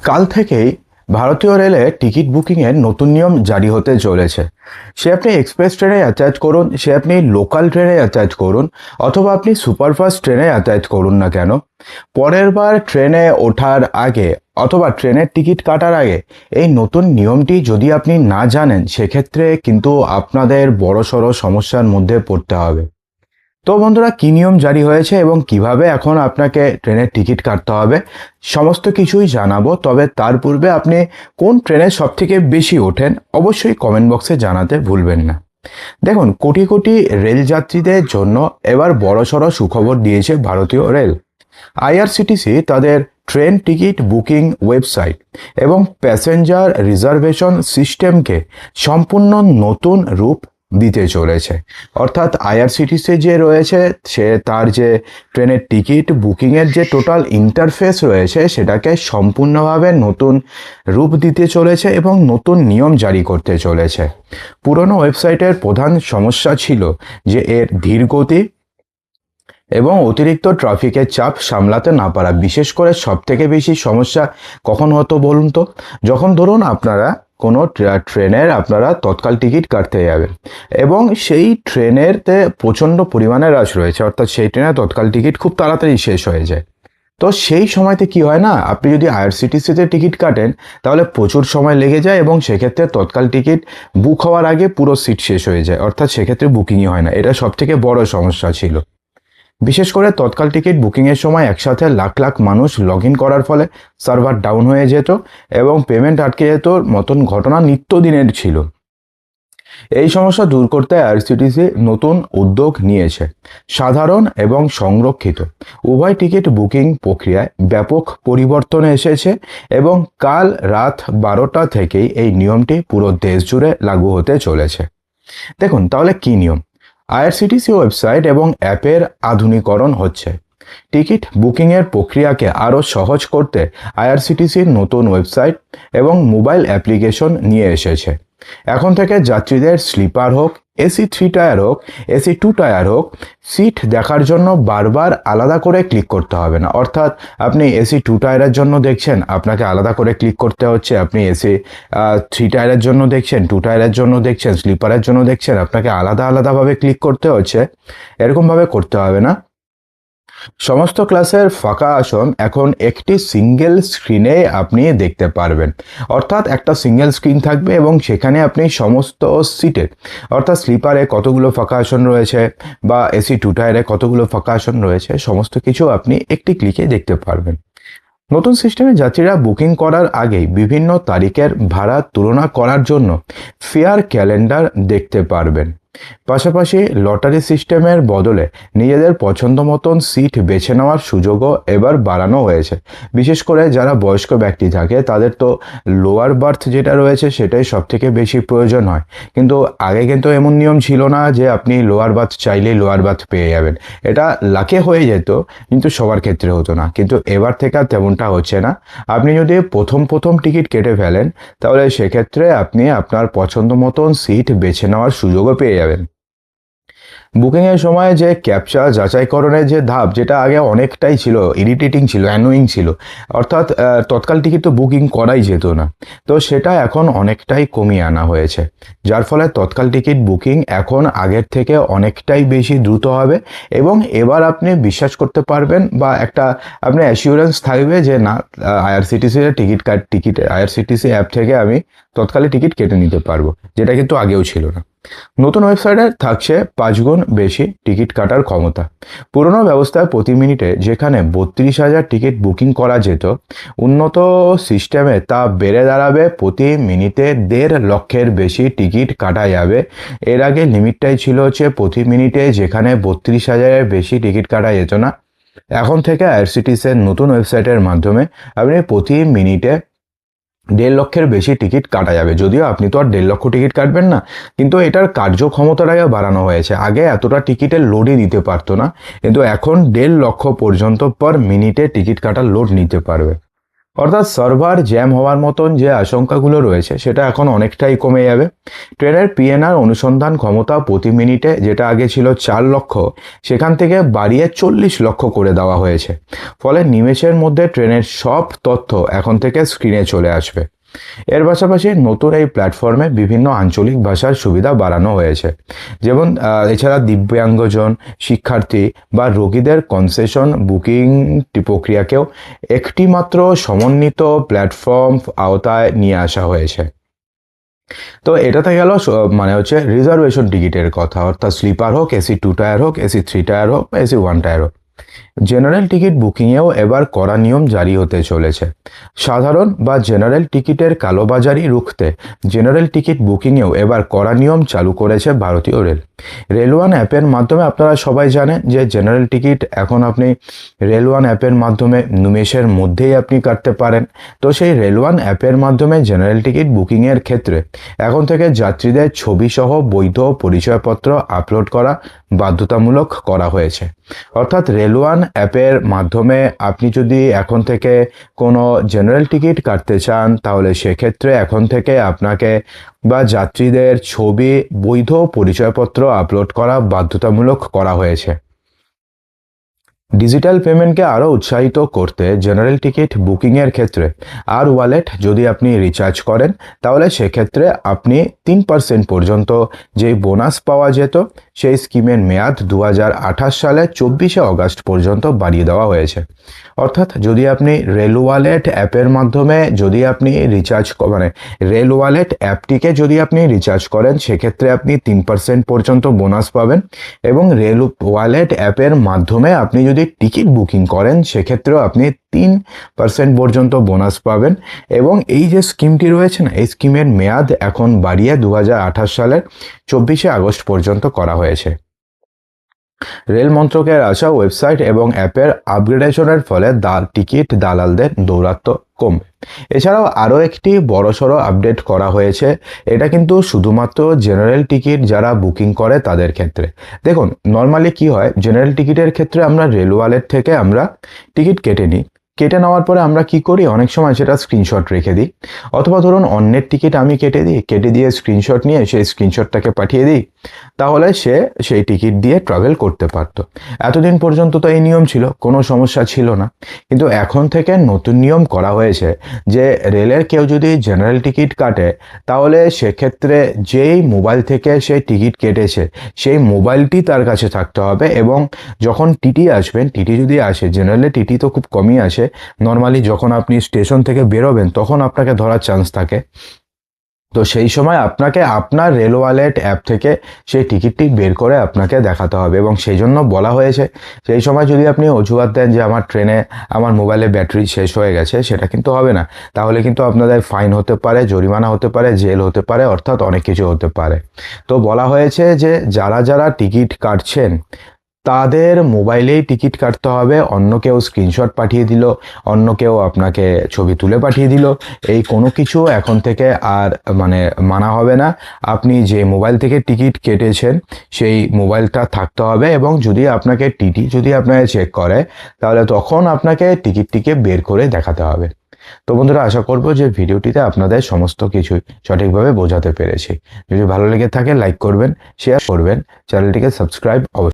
কাল থেকেই ভারতীয় রেলে টিকিট বুকিংয়ের নতুন নিয়ম জারি হতে চলেছে। সে আপনি এক্সপ্রেস ট্রেনে যাতায়াত করুন, সে আপনি লোকাল ট্রেনে যাতায়াত করুন, অথবা আপনি সুপারফাস্ট ট্রেনে যাতায়াত করুন না কেন, পরের বার ট্রেনে ওঠার আগে অথবা ট্রেনের টিকিট কাটার আগে এই নতুন নিয়মটি যদি আপনি না জানেন, সেক্ষেত্রে কিন্তু আপনাদের বড়সড় সমস্যার মধ্যে পড়তে হবে। তো বন্ধুরা, কী নিয়ম জারি হয়েছে এবং কিভাবে এখন আপনাকে ট্রেনের টিকিট কাটতে হবে সমস্ত কিছুই জানাবো। তবে তার পূর্বে আপনি কোন ট্রেনে সবথেকে বেশি ওঠেন অবশ্যই কমেন্ট বক্সে জানাতে ভুলবেন না। দেখুন, কোটি কোটি রেল যাত্রীদের জন্য এবার বড়সড় সুখবর দিয়েছে ভারতীয় রেল। আইআরসিটিসি তাদের ট্রেন টিকিট বুকিং ওয়েবসাইট এবং প্যাসেঞ্জার রিজার্ভেশন সিস্টেমকে সম্পূর্ণ নতুন রূপ দিতে চলেছে। অর্থাৎ আইআরসিটিসি যে রয়েছে, সে তার যে ট্রেনের টিকিট বুকিংয়ের যে টোটাল ইন্টারফেস রয়েছে সেটাকে সম্পূর্ণভাবে নতুন রূপ দিতে চলেছে এবং নতুন নিয়ম জারি করতে চলেছে। পুরনো ওয়েবসাইটের প্রধান সমস্যা ছিল যে এর ধীর গতি এবং অতিরিক্ত ট্রাফিকের চাপ সামলাতে না পারা। বিশেষ করে সবথেকে বেশি সমস্যা কখন হতো বলুন তো? যখন ধরুন আপনারা কোনো ট্রেনের আপনারা তৎকাল টিকিট কাটতে যাবেন এবং সেই ট্রেনেরতে প্রচণ্ড পরিমাণে রাশ রয়েছে, অর্থাৎ সেই ট্রেনের তৎকাল টিকিট খুব তাড়াতাড়ি শেষ হয়ে যায়। তো সেই সময়তে কি হয় না, আপনি যদি আইআরসিটিসিতে টিকিট কাটেন তাহলে প্রচুর সময় লেগে যায় এবং সেক্ষেত্রে তৎকাল টিকিট বুক হওয়ার আগে পুরো সিট শেষ হয়ে যায়, অর্থাৎ সেক্ষেত্রে বুকিংই হয় না। এটা সবথেকে বড় সমস্যা ছিল। বিশেষ করে তৎকাল টিকিট বুকিংয়ের সময় একসাথে লাখ লাখ মানুষ লগ ইন করার ফলে সার্ভার ডাউন হয়ে যেত এবং পেমেন্ট আটকে যেত মতন ঘটনা নিত্যদিনের ছিল। এই সমস্যা দূর করতে আইআরসিটিসি নতুন উদ্যোগ নিয়েছে। সাধারণ এবং সংরক্ষিত উভয় টিকিট বুকিং প্রক্রিয়ায় ব্যাপক পরিবর্তন এসেছে এবং কাল রাত 12টা থেকেই এই নিয়মটি পুরো দেশ জুড়ে লাগু হতে চলেছে। দেখুন তাহলে কী নিয়ম। আইআরসিটিসি ওয়েবসাইট এবং অ্যাপের আধুনিকরণ হচ্ছে। টিকিট বুকিংয়ের প্রক্রিয়াকে আরও সহজ করতে আইআরসিটিসির নতুন ওয়েবসাইট এবং মোবাইল অ্যাপ্লিকেশন নিয়ে এসেছে। এখন থেকে যাত্রীদের স্লিপার হোক, এসি 3 টায়ার হোক, এসি 2 টায়ার হোক, সিট দেখার জন্য বারবার আলাদা করে ক্লিক করতে হবে না। অর্থাৎ আপনি এসি 2 টায়ারের জন্য দেখছেন, আপনাকে আলাদা করে ক্লিক করতে হচ্ছে। আপনি এসি 3 টায়ারের জন্য দেখছেন, 2 টায়ারের জন্য দেখছেন, স্লিপারের জন্য দেখছেন, আপনাকে আলাদা আলাদাভাবে ক্লিক করতে হচ্ছে। এরকমভাবে করতে হবে না। সমস্ত ক্লাসের ফাঁকা আসন এখন একটি সিঙ্গেল স্ক্রিনে আপনি দেখতে পারবেন। অর্থাৎ একটা সিঙ্গেল স্ক্রিন থাকবে এবং সেখানে আপনি সমস্ত সিটের, অর্থাৎ স্লিপারে কতগুলো ফাঁকা আসন রয়েছে বা এসি 2 টায়ারে কতগুলো ফাঁকা আসন রয়েছে, সমস্ত কিছু আপনি একটি ক্লিকে দেখতে পারবেন। নতুন সিস্টেমে যাত্রীরা বুকিং করার আগেই বিভিন্ন তারিখের ভাড়া তুলনা করার জন্য ফেয়ার ক্যালেন্ডার দেখতে পারবেন। পাশাপাশি লটারি সিস্টেমের বদলে নিজেদের পছন্দ মতন সিট বেছে নেওয়ার সুযোগও এবার বাড়ানো হয়েছে। বিশেষ করে যারা বয়স্ক ব্যক্তি থাকে তাদের তো লোয়ার বার্থ যেটা রয়েছে সেটাই সবথেকে বেশি প্রয়োজন হয়। কিন্তু আগে কিন্তু এমন নিয়ম ছিল না যে আপনি লোয়ার বার্থ চাইলেই লোয়ার বার্থ পেয়ে যাবেন। এটা লাকে হয়ে যেত কিন্তু সবার ক্ষেত্রে হতো না। কিন্তু এবার থেকে আর তেমনটা হচ্ছে না। আপনি যদি প্রথম টিকিট কেটে ফেলেন তাহলে সেক্ষেত্রে আপনি আপনার পছন্দ মতন সিট বেছে নেওয়ার সুযোগও পেয়ে যাবেন। বুকিংয়ের সময় যে ক্যাপচা যাচাইকরণের যে ধাপ, যেটা আগে অনেকটাই ছিল ইরিটেটিং ছিল, অ্যানোয়িং ছিল, অর্থাৎ তৎকাল টিকিট তো বুকিং করাই যেত না, তো সেটা এখন অনেকটাই কমিয়ে আনা হয়েছে। যার ফলে তৎকাল টিকিট বুকিং এখন আগের থেকে অনেকটাই বেশি দ্রুত হবে এবং এবার আপনি বিশ্বাস করতে পারবেন বা একটা আপনি অ্যাসিওরেন্স থাকবে যে না, আইআরসিটিসির টিকিট আইআরসিটিসি অ্যাপ থেকে আমি তৎকালে টিকিট কেটে নিতে পারবো, যেটা কিন্তু আগেও ছিল না। নতুন ওয়েবসাইটে থাকছে 5 গুণ বেশি টিকিট কাটার ক্ষমতা। পুরনো ব্যবস্থায় প্রতি মিনিটে যেখানে 32,000 টিকিট বুকিং করা যেত, উন্নত সিস্টেমে তা বেড়ে দাঁড়াবে প্রতি মিনিটে 1.5 লক্ষের বেশি টিকিট কাটা যাবে। এর আগে লিমিটটাই ছিল হচ্ছে প্রতি মিনিটে যেখানে 32,000-এর বেশি টিকিট কাটা যেত না। এখন থেকে আইআরসিটিসির নতুন ওয়েবসাইটের মাধ্যমে আপনি প্রতি মিনিটে 1.5 লক্ষের বেশি টিকিট কাটা যাবে। যদিও আপনি তো আর 1.5 লক্ষ টিকিট কাটবেন না, কিন্তু এটার কার্যক্ষমতাটাকে বাড়ানো হয়েছে। আগে এতটা টিকিটের লোডই নিতে পারতো না, কিন্তু এখন 1.5 লক্ষ পর্যন্ত পার মিনিটে টিকিট কাটার লোড নিতে পারবে। অর্থাৎ সার্ভার জ্যাম হওয়ার মতন যে আশঙ্কাগুলো রয়েছে সেটা এখন অনেকটাই কমে যাবে। ট্রেনের পিএনআর অনুসন্ধান ক্ষমতা প্রতি মিনিটে যেটা আগে ছিল 4 লক্ষ, সেখান থেকে বাড়িয়ে 40 লক্ষ করে দেওয়া হয়েছে। ফলে নিমেষের মধ্যে ট্রেনের সব তথ্য এখন থেকে স্ক্রিনে চলে আসবে। এর পাশাপাশি নতুন এই প্ল্যাটফর্মে বিভিন্ন আঞ্চলিক ভাষার সুবিধা বাড়ানো হয়েছে। যেমন এছাড়া দিব্যাঙ্গজন, শিক্ষার্থী বা রোগীদের কনসেশন বুকিং প্রক্রিয়াকেও একটি মাত্র সমন্বিত প্ল্যাটফর্ম আওতায় নিয়ে আসা হয়েছে। তো এটাতে গেল মানে হচ্ছে রিজার্ভেশন টিকিটের কথা, অর্থাৎ স্লিপার হোক, এসি 2 টায়ার হোক, এসি 3 টায়ার হোক, এসি 1 টায়ার হোক। জেনারেল টিকিট বুকিংয়েও এবার কড়া নিয়ম জারি হতে চলেছে। সাধারণ বা জেনারেল টিকিটের কালোবাজারি রুখতে জেনারেল টিকিট বুকিংয়েও এবার কড়া নিয়ম চালু করেছে ভারতীয় রেল। রেল ওয়ান অ্যাপের মাধ্যমে আপনারা সবাই জানেন যে জেনারেল টিকিট এখন আপনি রেল ওয়ান অ্যাপের মাধ্যমে নিমেষের মধ্যেই আপনি কাটতে পারেন। তো সেই রেল ওয়ান অ্যাপের মাধ্যমে জেনারেল টিকিট বুকিংয়ের ক্ষেত্রে এখন থেকে যাত্রীদের ছবিসহ বৈধ পরিচয়পত্র আপলোড করা বাধ্যতামূলক করা হয়েছে। অর্থাৎ রেল ওয়ান অ্যাপের মাধ্যমে আপনি যদি এখন থেকে কোনো জেনারেল টিকিট কাটতে চান, তাহলে সেক্ষেত্রে এখন থেকে আপনাকে বা যাত্রীদের ছবি, বৈধ পরিচয়পত্র আপলোড করা বাধ্যতামূলক করা হয়েছে। ডিজিটাল পেমেন্টকে আরও উৎসাহিত করতে জেনারেল টিকিট বুকিংয়ের ক্ষেত্রে আর ওয়ালেট যদি আপনি রিচার্জ করেন, তাহলে সেক্ষেত্রে আপনি 3% পর্যন্ত যেই বোনাস পাওয়া যেত, সেই স্কিমের মেয়াদ 2028 সালে 24শে অগাস্ট পর্যন্ত বাড়িয়ে দেওয়া হয়েছে। অর্থাৎ যদি আপনি রেল ওয়ালেট অ্যাপের মাধ্যমে যদি আপনি রিচার্জ মানে রেল ওয়ালেট অ্যাপটিকে যদি আপনি রিচার্জ করেন, সেক্ষেত্রে আপনি 3% পর্যন্ত বোনাস পাবেন। এবং রেল ওয়ালেট অ্যাপের মাধ্যমে আপনি যদি টিকিট বুকিং করেন, সেক্ষেত্রেও আপনি 3% পর্যন্ত বোনাস পাবেন। এবং এই যে স্কিমটি রয়েছে না, এই স্কিমের মেয়াদ এখন বাড়িয়ে 2028 সালের 24শে আগস্ট পর্যন্ত করা হয়েছে। রেল মন্ত্রকের আসা ওয়েবসাইট এবং অ্যাপের আপগ্রেডেশনের ফলে টিকিট দালালদের দৌরাত্ম্য কমবে। এছাড়াও আরও একটি বড়সড় আপডেট করা হয়েছে। এটা কিন্তু শুধুমাত্র জেনারেল টিকিট যারা বুকিং করে তাদের ক্ষেত্রে। দেখুন, নর্মালি কি হয়, জেনারেল টিকিটের ক্ষেত্রে আমরা রেল ওয়ালেট থেকে আমরা টিকিট কেটে নিই। কেটে নেওয়ার পরে আমরা কি করি, অনেক সময় সেটা স্ক্রিনশট রেখে দিই, অথবা ধরুন অন্যের টিকিট আমি কেটে দিয়ে স্ক্রিনশট নিয়ে সেই স্ক্রিনশটটাকে পাঠিয়ে দিই, তাহলে সে সেই টিকিট দিয়ে ট্রাভেল করতে পারত। এতদিন পর্যন্ত তো এই নিয়ম ছিল, কোনো সমস্যা ছিল না। কিন্তু এখন থেকে নতুন নিয়ম করা হয়েছে যে রেলের কেউ যদি জেনারেল টিকিট কাটে, তাহলে সেক্ষেত্রে যেই মোবাইল থেকে সে টিকিট কেটেছে সেই মোবাইলটি তার কাছে থাকতে হবে। এবং যখন টিটি আসবেন, টিটি যদি আসে, জেনারেলে টিটি তো খুব কমই আসে, নর্মালি যখন আপনি স্টেশন থেকে বেরোবেন তখন আপনাকে ধরার চান্স থাকে। তো সেই সময় আপনাকে আপনার রেল ওয়ালেট অ্যাপ থেকে সেই টিকিটটি বের করে আপনাকে দেখাতে হবে। এবং সেই জন্য বলা হয়েছে, সেই সময় যদি আপনি অজুহাত দেন যে আমার ট্রেনে আমার মোবাইলে ব্যাটারি শেষ হয়ে গেছে, সেটা কিন্তু হবে না। তাহলে কিন্তু আপনাদের ফাইন হতে পারে, জরিমানা হতে পারে, জেল হতে পারে, অর্থাৎ অনেক কিছু হতে পারে। তো বলা হয়েছে যে যারা যারা টিকিট কাটছেন তাদের মোবাইলেই টিকিট কাটতে হবে। অন্য কেউ স্ক্রিনশট পাঠিয়ে দিল, অন্য কেউ আপনাকে ছবি তুলে পাঠিয়ে দিল, এই কোনো কিছু এখন থেকে আর মানে মানা হবে না। আপনি যে মোবাইল থেকে টিকিট কেটেছেন সেই মোবাইলটা থাকতে হবে। এবং যদি আপনাকে টিটি যদি আপনাকে চেক করে, তাহলে তখন আপনাকে টিকিটটিকে বের করে দেখাতে হবে। তো বন্ধুরা, আশা করব যে ভিডিওটিতে আপনাদের সমস্ত কিছু সঠিকভাবে বোঝাতে পেরেছি। যদি ভালো লেগে থাকে লাইক করবেন, শেয়ার করবেন, চ্যানেলটিকে সাবস্ক্রাইব অবশ্যই